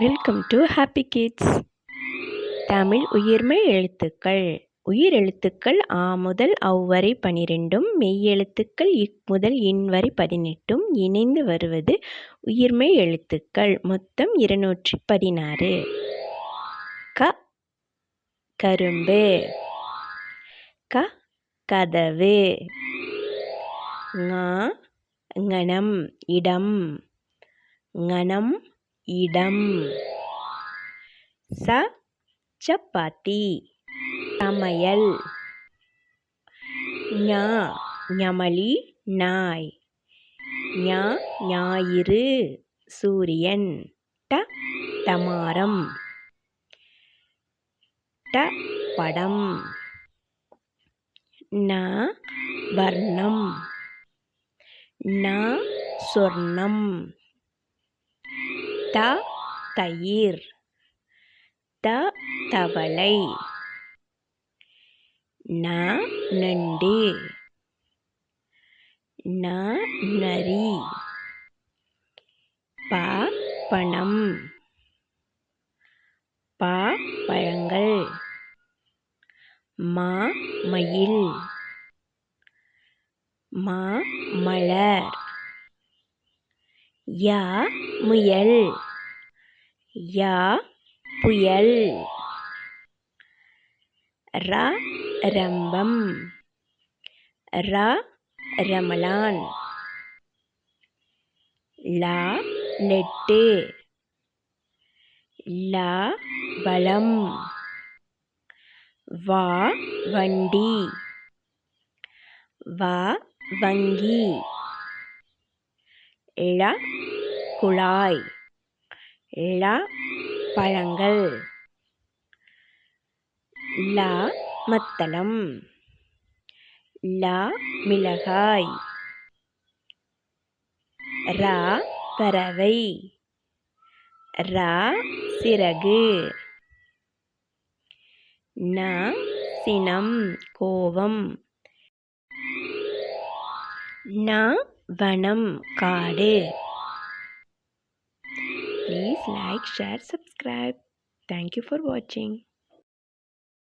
Welcome to happy kids. Tamil உயிர்மெய் எழுத்துக்கள். உயிரெழுத்துக்கள் ஆ முதல் ஔ வரை 12ம், மெய்யெழுத்துக்கள் இக் முதல் இன் வரை 18ம் இணைந்து வருவது உயிர்மெய் எழுத்துக்கள். மொத்தம் 216. க கரும்பு, க கதவு, ங ஞனம் இடம், ஞனம் இடம், ச சப்பாத்தி சமையல், ஞ ஞமலி நாய், ஞ ஞாயிறு சூரியன், ட டமாரம், ட படம், ந வர்ணம், ந சொர்ணம், த தயிர், த தவளை, ந நண்டு, ந நரி, ப பணம், ப பழங்கள், ம மயில், ம மலர், ய முயல், ய புயல், ர ரம்பம், ர ரமலான், ல லெட்டு, ல வளம், வ வண்டி, வ வங்கி, ழ குழாய், ள பழங்கள், ல மத்தளம், ல மிளகாய், ர பறவை, ர சிறகு, ந சினம் கோபம், ந வனம் காடு. Please like, share, subscribe. Thank you for watching.